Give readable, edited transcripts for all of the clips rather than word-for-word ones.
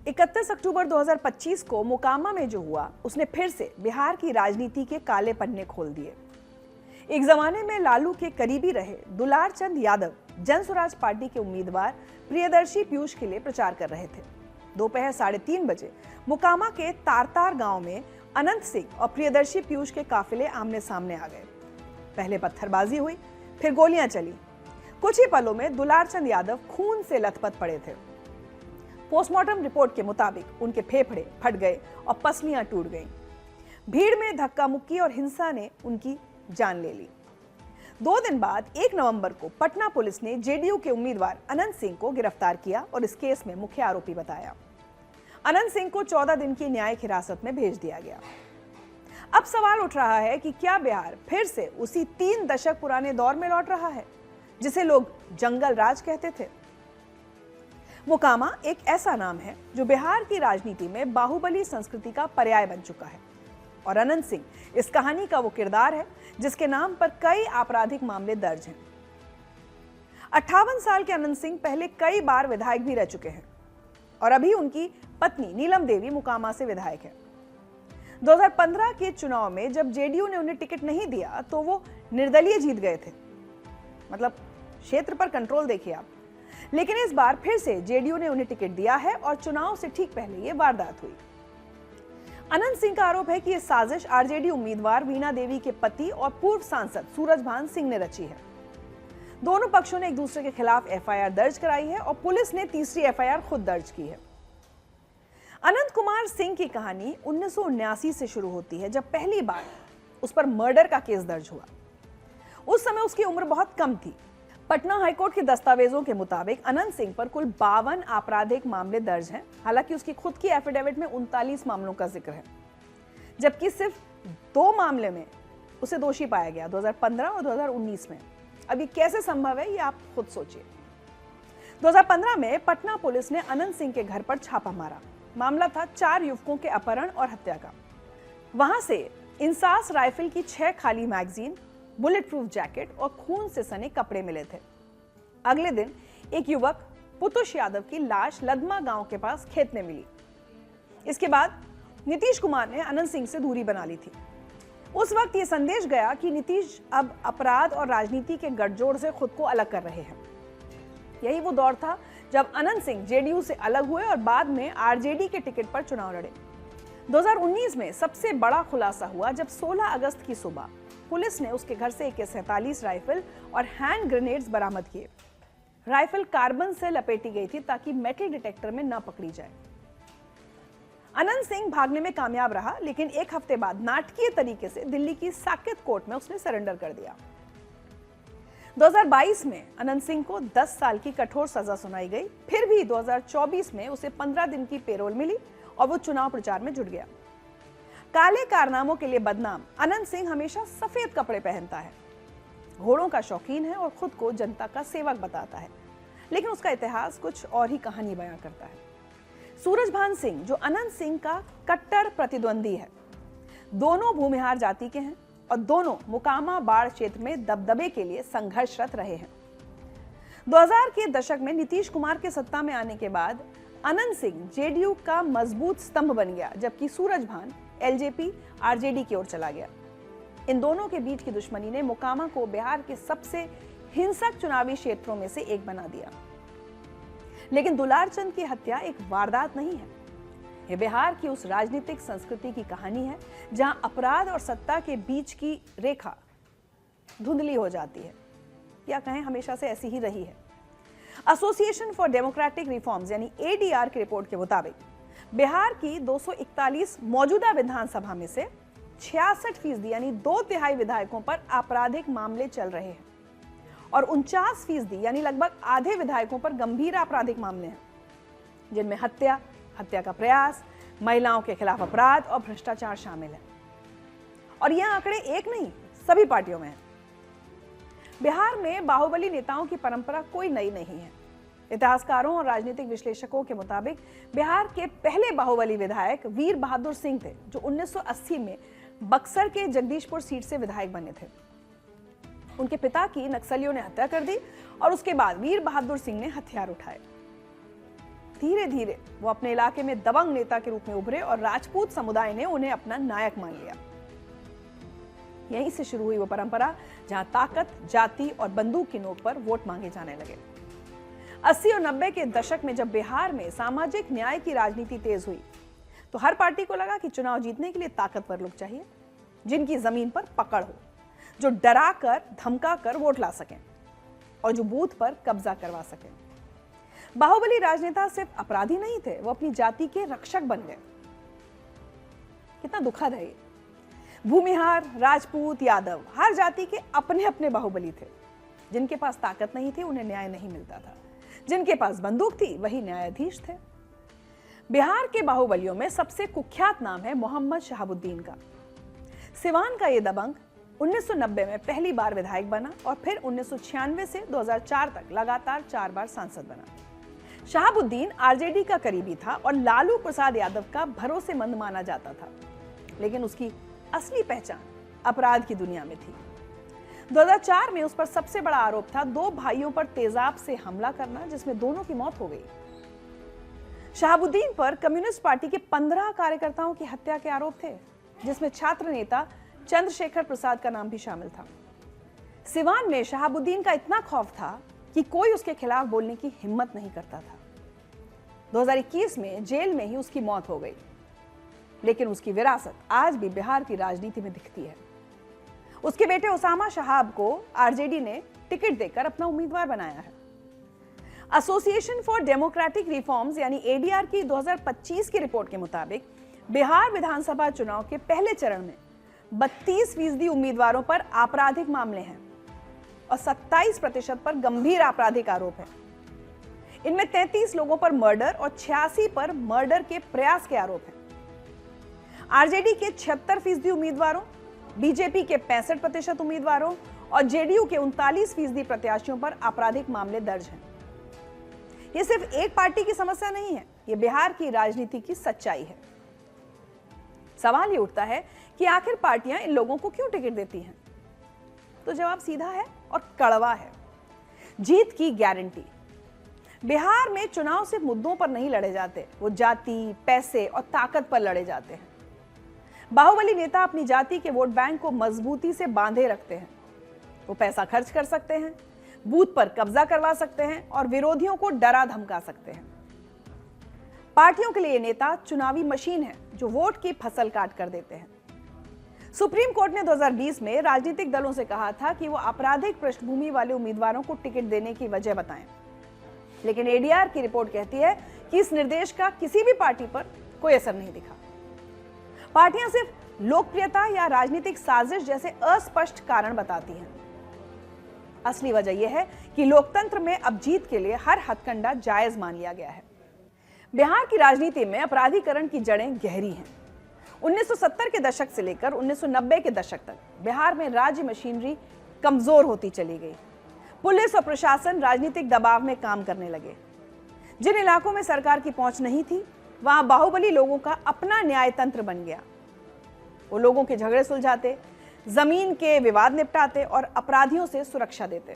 31 अक्टूबर 2025 को मोकामा में जो हुआ उसने फिर से बिहार की राजनीति के काले पन्ने खोल दिए। एक जमाने में लालू के करीबी रहे दुलार चंद यादव जन स्वराज पार्टी के उम्मीदवार प्रियदर्शी पीयूष के लिए प्रचार कर रहे थे। दोपहर 3:30 बजे मोकामा के तारतार गांव में अनंत सिंह और प्रियदर्शी पीयूष के काफिले आमने सामने आ गए। पहले पत्थरबाजी हुई, फिर गोलियां चली। कुछ ही पलों में दुलार चंद यादव खून से लथपथ पड़े थे। पोस्टमार्टम रिपोर्ट के मुताबिक उनके फेफड़े फट गए और पसलियां टूट गईं। भीड़ में धक्का मुक्की और हिंसा ने उनकी जान ले ली। 2 दिन बाद 1 नवंबर को पटना पुलिस ने जेडीयू के उम्मीदवार अनंत सिंह को गिरफ्तार किया और इस केस में मुख्य आरोपी बताया। अनंत सिंह को 14 दिन की न्यायिक हिरासत में भेज दिया गया। अब सवाल उठ रहा है कि क्या बिहार फिर से उसी 3 दशक पुराने दौर में लौट रहा है जिसे लोग जंगल राज कहते थे। मोकामा एक ऐसा नाम है जो बिहार की राजनीति में बाहुबली संस्कृति का पर्याय बन चुका है और अनंत सिंह इस कहानी का वो किरदार है जिसके नाम पर कई आपराधिक मामले दर्ज हैं। 58 साल के अनंत सिंह पहले कई बार विधायक भी रह चुके हैं और अभी उनकी पत्नी नीलम देवी मोकामा से विधायक है। 2015 के चुनाव में जब जेडीयू ने उन्हें टिकट नहीं दिया तो वो निर्दलीय जीत गए थे। मतलब क्षेत्र पर कंट्रोल देखिए आप। लेकिन इस बार फिर से जेडीयू ने उन्हें टिकट दिया है और चुनाव से ठीक पहले ये वारदात हुई। अनंत सिंह का आरोप है कि ये साजिश आरजेडी उम्मीदवार वीणा देवी के पति और पूर्व सांसद सूरजभान सिंह ने रची है। दोनों पक्षों ने एक दूसरे के खिलाफ एफआईआर दर्ज कराई है और पुलिस ने तीसरी एफआईआर खुद दर्ज की है। अनंत कुमार सिंह की कहानी 1979 से शुरू होती है जब पहली बार उस पर मर्डर का केस दर्ज हुआ। उस समय उसकी उम्र बहुत कम थी। पटना हाईकोर्ट के दस्तावेजों के मुताबिक अनंत सिंह पर कुल 52 आपराधिक मामले दर्ज हैं। हालांकि उसकी खुद की एफिडेविट में 39 मामलों का जिक्र है, जबकि सिर्फ 2 मामले में उसे दोषी पाया गया, 2015 और 2019 में। अब ये कैसे संभव है ये आप खुद सोचिए। 2015 में पटना पुलिस ने अनंत सिंह के घर पर छापा मारा। मामला था 4 युवकों के अपहरण और हत्या का। वहां से इंसास राइफल की 6 खाली मैगजीन, बुलेट प्रूफ जैकेट और खून से सने कपड़े मिले थे। अगले दिन एक युवक पुतुष यादव की लाश लदमा गांव के पास खेत में मिली। इसके बाद नीतीश कुमार ने अनंत सिंह से दूरी बना ली थी। उस वक्त यह संदेश गया कि नीतीश अब अपराध और राजनीति के गठजोड़ से खुद को अलग कर रहे हैं। यही वो दौर था जब अनंत सिंह जेडीयू से अलग हुए और बाद में आरजेडी के टिकट पर चुनाव लड़े। 2019 में सबसे बड़ा खुलासा हुआ जब 16 अगस्त की सुबह पुलिस ने उसके घर से AK-47 राइफल और हैंड ग्रेनेड्स बरामद किए। राइफल कार्बन से लपेटी गई थी ताकि मेटल डिटेक्टर में न पकड़ी जाए। अनंत सिंह भागने में कामयाब रहा, लेकिन 1 हफ्ते बाद नाटकीय तरीके से दिल्ली की साकेत कोर्ट में उसने सरेंडर कर दिया। 2022 में अनंत सिंह को 10 साल की कठोर सजा सुनाई गई। फिर भी 2024 में उसे 15 दिन की पेरोल मिली और वो चुनाव प्रचार में जुट गया। काले कारनामों के लिए बदनाम अनंत सिंह हमेशा सफेद कपड़े पहनता है, घोड़ों का शौकीन है और खुद को जनता का सेवक बताता है। लेकिन उसका इतिहास कुछ और ही कहानी बयां करता है। सूरजभान सिंह जो अनंत सिंह का कट्टर प्रतिद्वंदी है, दोनों भूमिहार जाति के हैं और दोनों मोकामा बाढ़ क्षेत्र में दबदबे के लिए संघर्षरत रहे हैं। 2000 के दशक में नीतीश कुमार के सत्ता में आने के बाद अनंत सिंह जेडीयू का मजबूत स्तंभ बन गया, जबकि सूरजभान एलजेपी आरजेडी की ओर चला गया। इन दोनों के बीच की दुश्मनी ने मोकामा को बिहार के सबसे हिंसक चुनावी क्षेत्रों में से एक बना दिया। लेकिन दुलार चंद की हत्या एक वारदात नहीं है। यह बिहार की उस राजनीतिक संस्कृति की कहानी है जहां अपराध और सत्ता के बीच की रेखा धुंधली हो जाती है, या कहें हमेशा से ऐसी ही रही है। एसोसिएशन फॉर डेमोक्रेटिक रिफॉर्म्स यानी ADR की रिपोर्ट के मुताबिक बिहार की 241 मौजूदा विधानसभा में से 66% यानी 2/3 विधायकों पर आपराधिक मामले चल रहे हैं और 49% यानी लगभग आधे विधायकों पर गंभीर आपराधिक मामले हैं, जिनमें हत्या, हत्या का प्रयास, महिलाओं के खिलाफ अपराध और भ्रष्टाचार शामिल है। और यह आंकड़े एक नहीं, सभी पार्टियों में है। बिहार में बाहुबली नेताओं की परंपरा कोई नई नहीं है। इतिहासकारों और राजनीतिक विश्लेषकों के मुताबिक बिहार के पहले बाहुबली विधायक वीर बहादुर सिंह थे, जो 1980 में बक्सर के जगदीशपुर सीट से विधायक बने थे। उनके पिता की नक्सलियों ने हत्या कर दी और उसके बाद वीर बहादुर सिंह ने हथियार उठाए। धीरे धीरे वो अपने इलाके में दबंग नेता के रूप में उभरे और राजपूत समुदाय ने उन्हें अपना नायक मान लिया। यहीं से शुरू हुई वो परंपरा जहां ताकत, जाति और बंदूक की नोक पर वोट मांगे जाने लगे। 80 और 90 के दशक में जब बिहार में सामाजिक न्याय की राजनीति तेज हुई तो हर पार्टी को लगा कि चुनाव जीतने के लिए ताकतवर लोग चाहिए, जिनकी जमीन पर पकड़ हो, जो डरा कर धमका कर वोट ला सकें और जो बूथ पर कब्जा करवा सकें। बाहुबली राजनेता सिर्फ अपराधी नहीं थे, वो अपनी जाति के रक्षक बन गए। कितना दुखद है ये। भूमिहार, राजपूत, यादव, हर जाति के अपने अपने बाहुबली थे। जिनके पास ताकत नहीं थी उन्हें न्याय नहीं मिलता था, जिनके पास बंदूक थी वही न्यायाधीश थे। बिहार के बाहुबलियों में सबसे कुख्यात नाम है मोहम्मद शहाबुद्दीन का। सिवान का ये दबंग 1990 में पहली बार विधायक बना और फिर 1996 से 2004 तक लगातार 4 बार सांसद बना। शहाबुद्दीन आरजेडी का करीबी था और लालू प्रसाद यादव का भरोसेमंद माना जाता था, लेकिन उसकी असली पहचान अपराध की दुनिया में थी। 2004 में उस पर सबसे बड़ा आरोप था 2 भाइयों पर तेजाब से हमला करना, जिसमें दोनों की मौत हो गई। शहाबुद्दीन पर कम्युनिस्ट पार्टी के 15 कार्यकर्ताओं की हत्या के आरोप थे, जिसमें छात्र नेता चंद्रशेखर प्रसाद का नाम भी शामिल था। सिवान में शहाबुद्दीन का इतना खौफ था कि कोई उसके खिलाफ बोलने की हिम्मत नहीं करता था। 2021 में जेल में ही उसकी मौत हो गई, लेकिन उसकी विरासत आज भी बिहार की राजनीति में दिखती है। उसके बेटे उसामा शहाब को आरजेडी ने टिकट देकर अपना उम्मीदवार बनाया है। एसोसिएशन फॉर डेमोक्रेटिक रिफॉर्म्स यानी एडीआर की 2025 की रिपोर्ट के मुताबिक बिहार विधानसभा चुनाव के पहले चरण में 32% उम्मीदवारों पर आपराधिक मामले हैं और 27% पर गंभीर आपराधिक आरोप है। इनमें 33 लोगों पर मर्डर और 86 पर मर्डर के प्रयास के आरोप हैं। आरजेडी के 76% उम्मीदवारों, बीजेपी के 65% उम्मीदवारों और जेडीयू के 39% प्रत्याशियों पर आपराधिक मामले दर्ज हैं। ये सिर्फ एक पार्टी की समस्या नहीं है, ये बिहार की राजनीति की सच्चाई है। सवाल ये उठता है कि आखिर पार्टियां इन लोगों को क्यों टिकट देती हैं? तो जवाब सीधा है और कड़वा है। जीत की गारंटी। बिहार में चुनाव सिर्फ मुद्दों पर नहीं लड़े जाते, वो जाति, पैसे और ताकत पर लड़े जाते हैं। बाहुबली नेता अपनी जाति के वोट बैंक को मजबूती से बांधे रखते हैं। वो पैसा खर्च कर सकते हैं, बूथ पर कब्जा करवा सकते हैं और विरोधियों को डरा धमका सकते हैं। पार्टियों के लिए ये नेता चुनावी मशीन है जो वोट की फसल काट कर देते हैं। सुप्रीम कोर्ट ने 2020 में राजनीतिक दलों से कहा था कि वो आपराधिक पृष्ठभूमि वाले उम्मीदवारों को टिकट देने की वजह बताएं, लेकिन एडीआर की रिपोर्ट कहती है कि इस निर्देश का किसी भी पार्टी पर कोई असर नहीं दिखा। पार्टियां सिर्फ लोकप्रियता या राजनीतिक साजिश जैसे अस्पष्ट कारण बताती हैं। असली वजह यह है कि लोकतंत्र में अब जीत के लिए हर हथकंडा जायज मान लिया गया है। बिहार की राजनीति में अपराधीकरण की जड़ें गहरी हैं। 1970 के दशक से लेकर 1990 के दशक तक बिहार में राज्य मशीनरी कमजोर होती चली गई। पुलिस और प्रशासन राजनीतिक दबाव में काम करने लगे। जिन इलाकों में सरकार की पहुंच नहीं थी, वहां बाहुबली लोगों का अपना न्याय तंत्र बन गया। वो लोगों के झगड़े सुलझाते, जमीन के विवाद निपटाते और अपराधियों से सुरक्षा देते।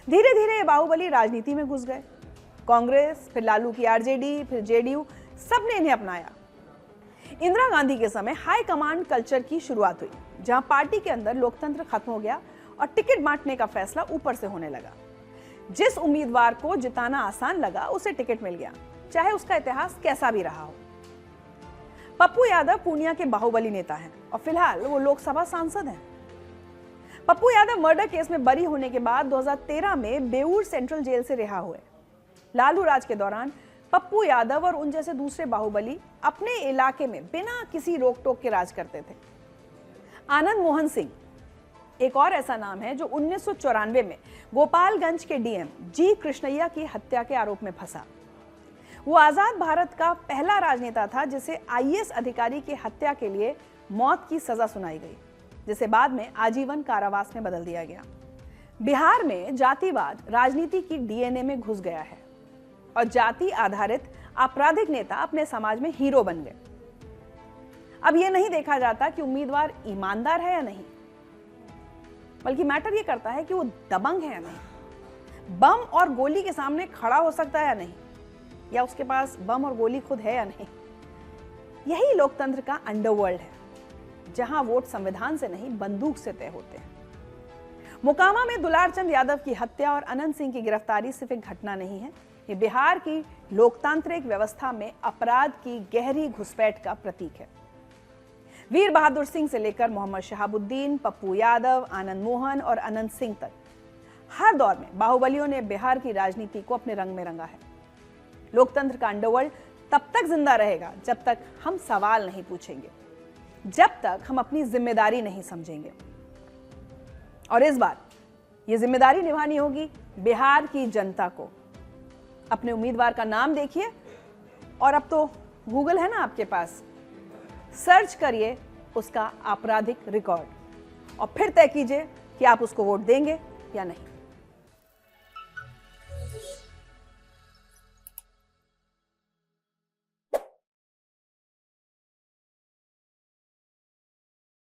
धीरे धीरे ये बाहुबली राजनीति में घुस गए। कांग्रेस, फिर लालू की आरजेडी, फिर जेडीयू, सबने इन्हें अपनाया। इंदिरा गांधी के समय हाई कमांड कल्चर की शुरुआत हुई, जहां पार्टी के अंदर लोकतंत्र खत्म हो गया और टिकट बांटने का फैसला ऊपर से होने लगा। जिस उम्मीदवार को जिताना आसान लगा उसे टिकट मिल गया, चाहे उसका इतिहास कैसा भी रहा हो। पप्पू यादव पूर्णिया के बाहुबली नेता हैं और फिलहाल वो लोकसभा सांसद हैं। पप्पू यादव मर्डर केस में बरी होने के बाद 2013 में बेऊर सेंट्रल जेल से रिहा हुए। लालू राज के दौरान पप्पू यादव और उन जैसे दूसरे बाहुबली अपने इलाके में बिना किसी रोक टोक के राज करते थे। आनंद मोहन सिंह एक और ऐसा नाम है जो 1994 में गोपालगंज के डीएम जी कृष्णैया की हत्या के आरोप में फंसा। वो आजाद भारत का पहला राजनेता था जिसे आईएएस अधिकारी की हत्या के लिए मौत की सजा सुनाई गई, जिसे बाद में आजीवन कारावास में बदल दिया गया। बिहार में जातिवाद राजनीति की डीएनए में घुस गया है और जाति आधारित आपराधिक नेता अपने समाज में हीरो बन गए। अब यह नहीं देखा जाता कि उम्मीदवार ईमानदार है या नहीं, बल्कि मैटर यह करता है कि वो दबंग है या नहीं, बम और गोली के सामने खड़ा हो सकता है या नहीं। या उसके पास बम और गोली खुद है या नहीं। यही लोकतंत्र का अंडरवर्ल्ड है, जहां वोट संविधान से नहीं बंदूक से तय होते हैं। मोकामा में दुलारचंद यादव की हत्या और अनंत सिंह की गिरफ्तारी सिर्फ एक घटना नहीं है, ये बिहार की लोकतांत्रिक व्यवस्था में अपराध की गहरी घुसपैठ का प्रतीक है। वीर बहादुर सिंह से लेकर मोहम्मद शहाबुद्दीन, पप्पू यादव, आनंद मोहन और अनंत सिंह तक हर दौर में बाहुबलियों ने बिहार की राजनीति को अपने रंग में रंगा है। लोकतंत्र का अंडरवर्ल्ड तब तक जिंदा रहेगा जब तक हम सवाल नहीं पूछेंगे, जब तक हम अपनी जिम्मेदारी नहीं समझेंगे। और इस बार यह जिम्मेदारी निभानी होगी बिहार की जनता को। अपने उम्मीदवार का नाम देखिए, और अब तो गूगल है ना आपके पास, सर्च करिए उसका आपराधिक रिकॉर्ड और फिर तय कीजिए कि आप उसको वोट देंगे या नहीं।